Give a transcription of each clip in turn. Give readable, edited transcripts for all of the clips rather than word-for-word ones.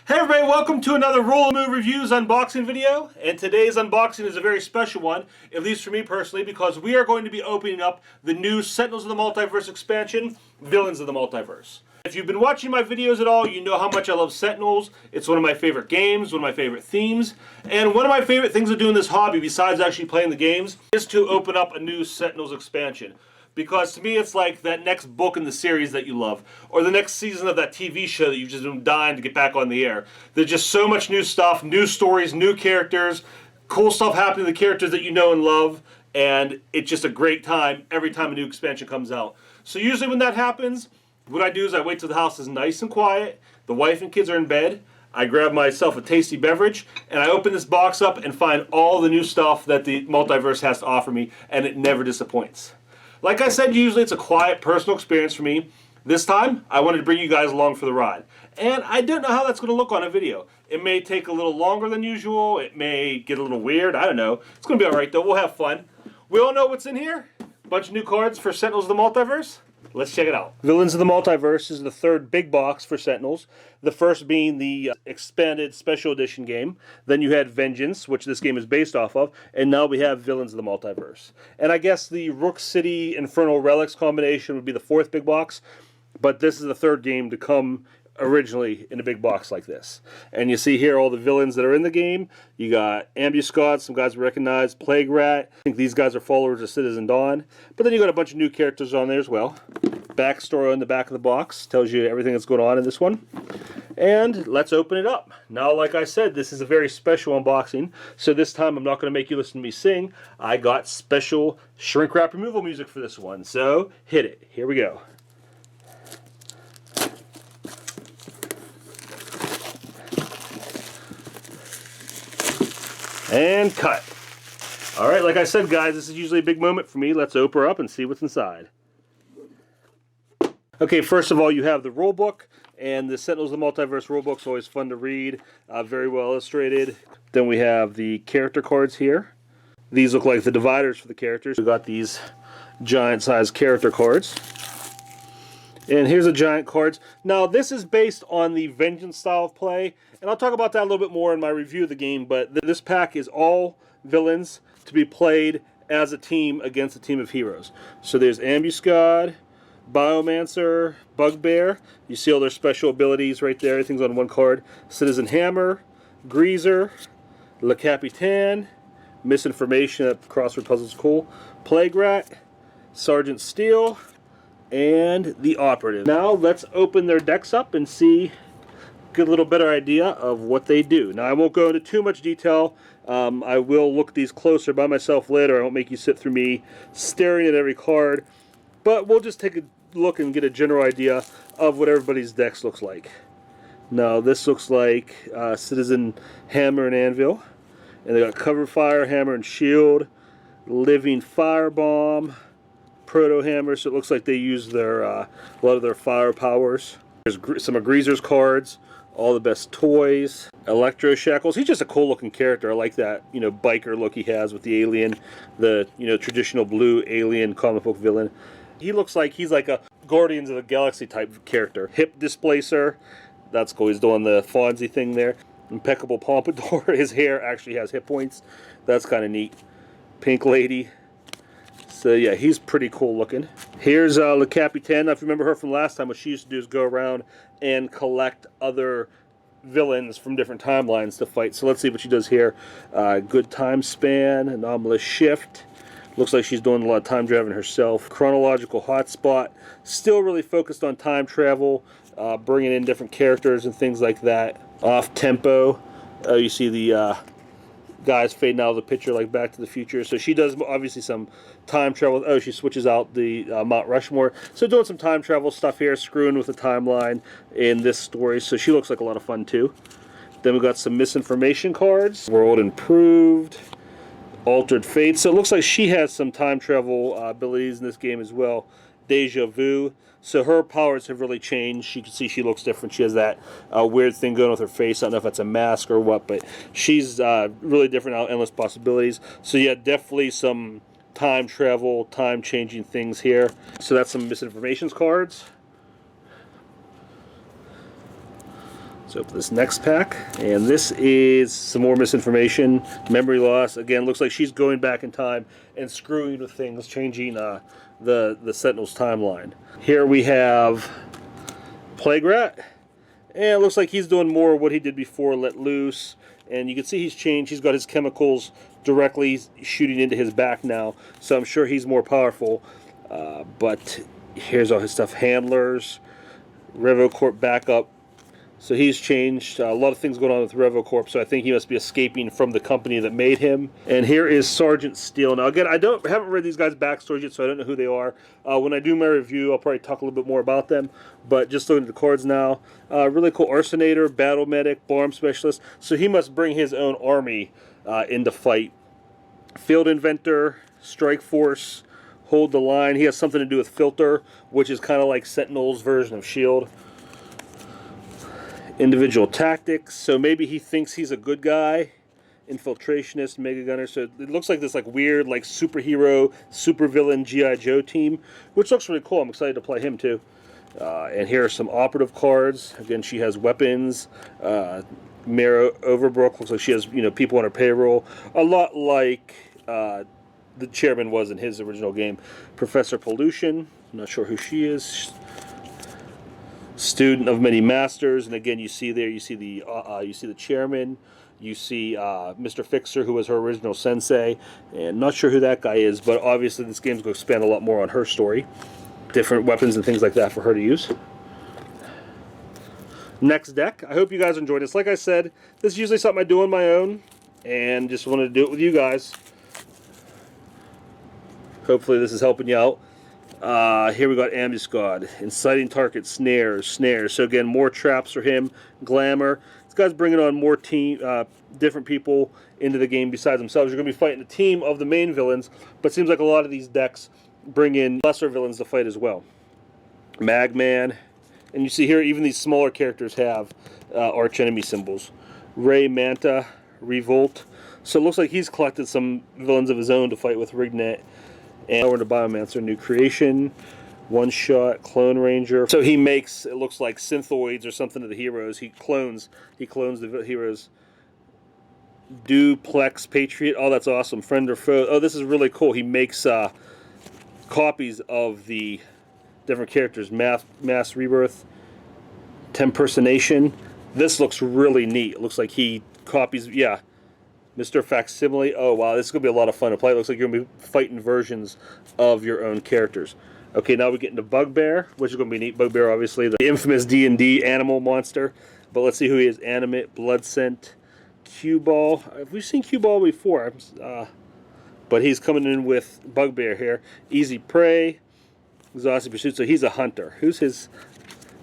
Hey everybody, welcome to another Roll and Move Reviews unboxing video. And today's unboxing is a very special one, at least for me personally, because we are going to be opening up the new Sentinels of the Multiverse expansion, Villains of the Multiverse. If you've been watching my videos at all, you know how much I love Sentinels. It's one of my favorite games, one of my favorite themes. And one of my favorite things to do in this hobby, besides actually playing the games, is to open up a new Sentinels expansion. Because to me, it's like that next book in the series that you love, or the next season of that TV show that you've just been dying to get back on the air. There's just so much new stuff, new stories, new characters, cool stuff happening to the characters that you know and love, and it's just a great time every time a new expansion comes out. So usually when that happens, what I do is I wait till the house is nice and quiet, the wife and kids are in bed, I grab myself a tasty beverage, and I open this box up and find all the new stuff that the multiverse has to offer me, and it never disappoints. Like I said, usually it's a quiet, personal experience for me. This time, I wanted to bring you guys along for the ride. And I don't know how that's going to look on a video. It may take a little longer than usual. It may get a little weird. I don't know. It's going to be alright though. We'll have fun. We all know what's in here. A bunch of new cards for Sentinels of the Multiverse. Let's check it out. Villains of the Multiverse is the third big box for Sentinels. The first being the expanded special edition game. Then you had Vengeance, which this game is based off of. And now we have Villains of the Multiverse. And I guess the Rook City Infernal Relics combination would be the fourth big box. But this is the third game to come originally in a big box like this. And you see here all the villains that are in the game. You got Ambuscott, some guys we recognize, Plague Rat. I think these guys are followers of Citizen Dawn. But then you got a bunch of new characters on there as well. Backstory on the back of the box tells you everything that's going on in this one. And let's open it up. Now, like I said, this is a very special unboxing. So this time I'm not going to make you listen to me sing. I got special shrink wrap removal music for this one. So hit it. Here we go. And cut. Alright, like I said, guys, this is usually a big moment for me. Let's open her up and see what's inside. Okay, first of all, you have the rule book, and the Sentinels of the Multiverse rule book's always fun to read, very well illustrated. Then we have the character cards here. These look like the dividers for the characters. We got these giant-sized character cards. And here's the giant cards. Now, this is based on the Vengeance style of play, and I'll talk about that a little bit more in my review of the game, but this pack is all villains to be played as a team against a team of heroes. So there's Ambuscott, Biomancer, Bugbear. You see all their special abilities right there. Everything's on one card. Citizen Hammer, Greaser, Le Capitan, Misinformation, that crossword puzzle's cool, Plague Rat, Sergeant Steel, and the Operative. Now let's open their decks up and see, get a little better idea of what they do. Now I won't go into too much detail. I will look these closer by myself later. I won't make you sit through me staring at every card. But we'll just take a look and get a general idea of what everybody's decks looks like. Now this looks like Citizen Hammer and Anvil. And they got Cover Fire, Hammer and Shield, Living Firebomb, Proto Hammer, so it looks like they use their a lot of their fire powers. There's some of Greaser's cards, all the best toys, Electro Shackles. He's just a cool looking character. I like that, you know, biker look he has with the alien, the, you know, traditional blue alien comic book villain. He looks like he's like a Guardians of the Galaxy type character. Hip Displacer, that's cool. He's doing the Fonzie thing there. Impeccable Pompadour. His hair actually has hit points. That's kind of neat. Pink Lady. So yeah, he's pretty cool looking. Here's Le Capitan. Now, if you remember her from last time, what she used to do is go around and collect other villains from different timelines to fight. So let's see what she does here. Good Time Span, Anomalous Shift. Looks like she's doing a lot of time traveling herself. Chronological Hotspot. Still really focused on time travel, bringing in different characters and things like that. Off Tempo. You see the guys fading out of the picture like Back to the Future. So she does obviously some time travel. Oh, she switches out the Mount Rushmore. So doing some time travel stuff here, screwing with the timeline in this story. So she looks like a lot of fun too. Then we got some Misinformation cards. World Improved, Altered Fate. So it looks like she has some time travel abilities in this game as well. Deja Vu. So her powers have really changed. You can see she looks different. She has that weird thing going with her face. I don't know if that's a mask or what, but she's really different out, endless possibilities. So yeah, definitely some time travel, time changing things here. So that's some Misinformations cards. So open this next pack, and this is some more misinformation, memory loss. Again, looks like she's going back in time and screwing with things, changing the Sentinels timeline. Here we have Plague Rat, and it looks like he's doing more of what he did before, Let Loose. And you can see he's changed. He's got his chemicals directly shooting into his back now, so I'm sure he's more powerful. But here's all his stuff: handlers, RevoCorp backup. So he's changed. A lot of things going on with RevoCorp, so I think he must be escaping from the company that made him. And here is Sergeant Steele. Now again, I haven't read these guys' backstories yet, so I don't know who they are. When I do my review, I'll probably talk a little bit more about them. But just looking at the cards now, really cool. Arsonator, Battle Medic, Bomb Specialist. So he must bring his own army into fight. Field Inventor, Strike Force, Hold the Line. He has something to do with Filter, which is kind of like Sentinel's version of S.H.I.E.L.D. Individual Tactics, so maybe he thinks he's a good guy. Infiltrationist, Mega Gunner, so it looks like this weird superhero, supervillain G.I. Joe team, which looks really cool. I'm excited to play him too. And here are some operative cards. Again, she has weapons. Mara Overbrook, looks like she has people on her payroll, a lot like the chairman was in his original game. Professor Pollution, I'm not sure who she is. Student of many masters, and again, you see the chairman, you see Mr. Fixer, who was her original sensei, and not sure who that guy is, but obviously this game's going to expand a lot more on her story, different weapons and things like that for her to use. Next deck. I hope you guys enjoyed this. Like I said, this is usually something I do on my own, and just wanted to do it with you guys. Hopefully this is helping you out. Here we got Ambuscade, Inciting Target, Snares. So again, more traps for him. Glamour. This guy's bringing on more different people into the game besides themselves. You're going to be fighting a team of the main villains, but it seems like a lot of these decks bring in lesser villains to fight as well. Magman. And you see here, even these smaller characters have archenemy symbols. Ray Manta, Revolt. So it looks like he's collected some villains of his own to fight with Rignet. And over to Biomancer, New Creation, One Shot, Clone Ranger. So he makes, it looks like synthoids or something of the heroes. He clones the heroes. Duplex Patriot. Oh, that's awesome. Friend or Foe. Oh, this is really cool. He makes copies of the different characters. Mass Rebirth, Tempersonation. This looks really neat. It looks like he copies, yeah. Mr. Facsimile. Oh, wow, this is going to be a lot of fun to play. It looks like you're going to be fighting versions of your own characters. Okay, now we get into Bugbear, which is going to be neat. Bugbear, obviously, the infamous D&D animal monster. But let's see who he is. Animate, Blood Scent, Cue-Ball. We've seen Cue-Ball before. But he's coming in with Bugbear here. Easy Prey, Exhausted Pursuit. So he's a hunter. Who's his...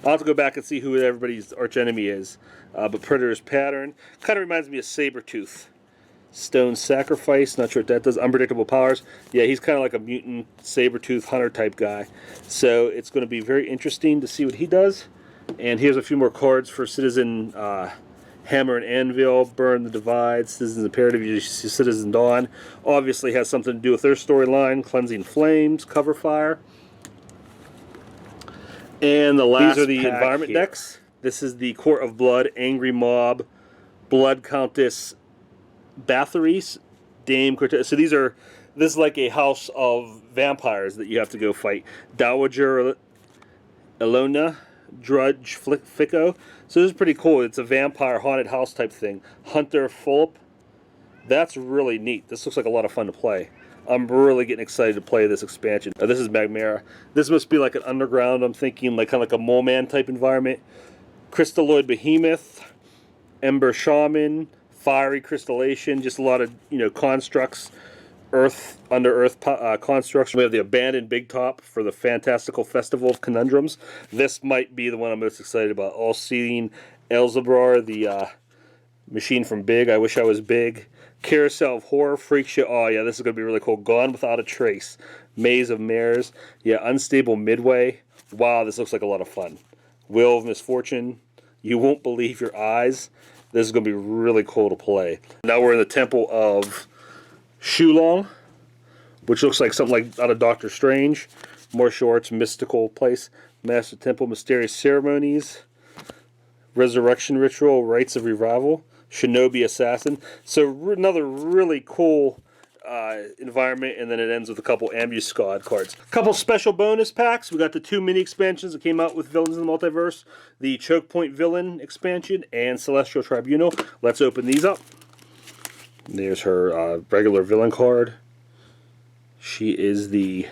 I'll have to go back and see who everybody's archenemy is. But Predator's Pattern. Kind of reminds me of Sabretooth. Stone Sacrifice, not sure what that does. Unpredictable Powers. Yeah, he's kind of like a mutant Sabretooth hunter type guy. So it's going to be very interesting to see what he does. And here's a few more cards for Citizen Hammer and Anvil, Burn the Divide, Citizen's Imperative, you see Citizen Dawn. Obviously has something to do with their storyline. Cleansing Flames, Cover Fire. And the last these are the environment here. Decks. This is the Court of Blood, Angry Mob, Blood Countess, Bathory, Dame Cortez. So this is like a house of vampires that you have to go fight. Dowager Elona, Drudge Fico. So this is pretty cool. It's a vampire haunted house type thing. Hunter Fulp. That's really neat. This looks like a lot of fun to play. I'm really getting excited to play this expansion. This is Magmara. This must be like an underground, I'm thinking, like kind of like a mole man type environment. Crystalloid Behemoth, Ember Shaman, Fiery Crystallation, just a lot of constructs, under earth constructs. We have the Abandoned Big Top for the Fantastical Festival of Conundrums. This might be the one I'm most excited about. All-Seeing Elzebrar, the machine from Big. I Wish I Was Big. Carousel of Horror, Freak Show. Oh yeah, this is going to be really cool. Gone Without a Trace. Maze of Mares. Yeah, Unstable Midway. Wow, this looks like a lot of fun. Wheel of Misfortune. You Won't Believe Your Eyes. This is going to be really cool to play. Now we're in the Temple of Shulong, which looks like something like out of Doctor Strange. Martial Arts Mystical Place. Master Temple, Mysterious Ceremonies. Resurrection Ritual, Rites of Revival, Shinobi Assassin. So another really cool environment, and then it ends with a couple Ambuscad cards. A couple special bonus packs. We got the 2 mini expansions that came out with Villains in the Multiverse, the Chokepoint Villain expansion and Celestial Tribunal. Let's open these up. There's her regular villain card. She is the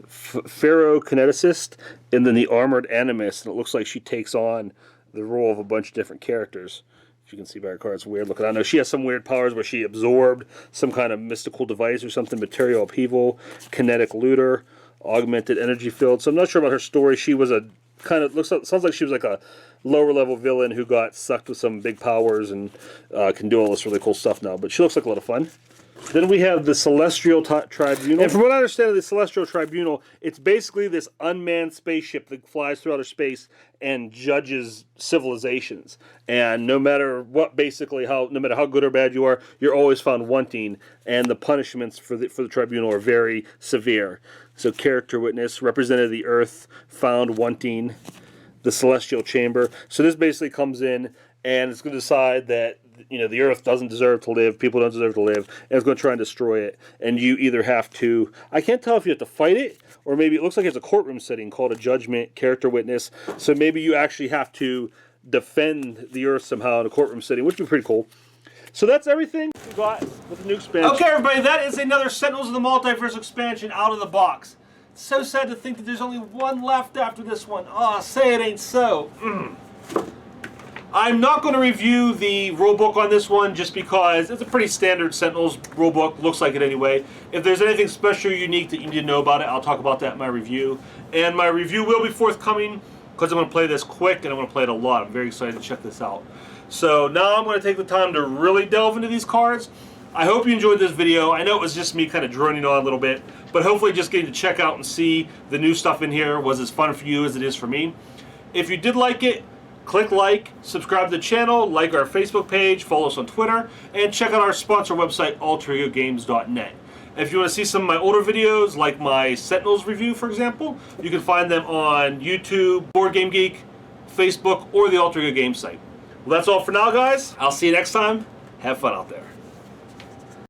Pharaoh Kineticist, and then the Armored Animist, and it looks like she takes on the role of a bunch of different characters. You can see by her card, it's weird looking. I know she has some weird powers where she absorbed some kind of mystical device or something, material upheaval, kinetic looter, augmented energy field. So I'm not sure about her story. She was a kind of, sounds like she was like a lower level villain who got sucked with some big powers and can do all this really cool stuff now. But she looks like a lot of fun. Then we have the Celestial Tribunal. And from what I understand of the Celestial Tribunal, it's basically this unmanned spaceship that flies through outer space and judges civilizations. And no matter what, basically, no matter how good or bad you are, you're always found wanting. And the punishments for the tribunal are very severe. So character witness, representative of the Earth, found wanting, the Celestial Chamber. So this basically comes in and it's going to decide that the Earth doesn't deserve to live, people don't deserve to live, and it's going to try and destroy it. And you either have to, I can't tell if you have to fight it, or maybe it looks like it's a courtroom setting called a judgment, character witness. So maybe you actually have to defend the Earth somehow in a courtroom setting, which would be pretty cool. So that's everything we got with the new expansion. Okay, everybody, that is another Sentinels of the Multiverse expansion out of the box. It's so sad to think that there's only one left after this one. Oh, say it ain't so. I'm not going to review the rulebook on this one just because it's a pretty standard Sentinels rulebook. Looks like it anyway. If there's anything special or unique that you need to know about it, I'll talk about that in my review. And my review will be forthcoming because I'm going to play this quick and I'm going to play it a lot. I'm very excited to check this out. So now I'm going to take the time to really delve into these cards. I hope you enjoyed this video. I know it was just me kind of droning on a little bit, but hopefully just getting to check out and see the new stuff in here was as fun for you as it is for me. If you did like it, click like, subscribe to the channel, like our Facebook page, follow us on Twitter, and check out our sponsor website, alteregogames.net. If you want to see some of my older videos, like my Sentinels review, for example, you can find them on YouTube, Board Game Geek, Facebook, or the Alter Ego Games site. Well, that's all for now, guys. I'll see you next time. Have fun out there.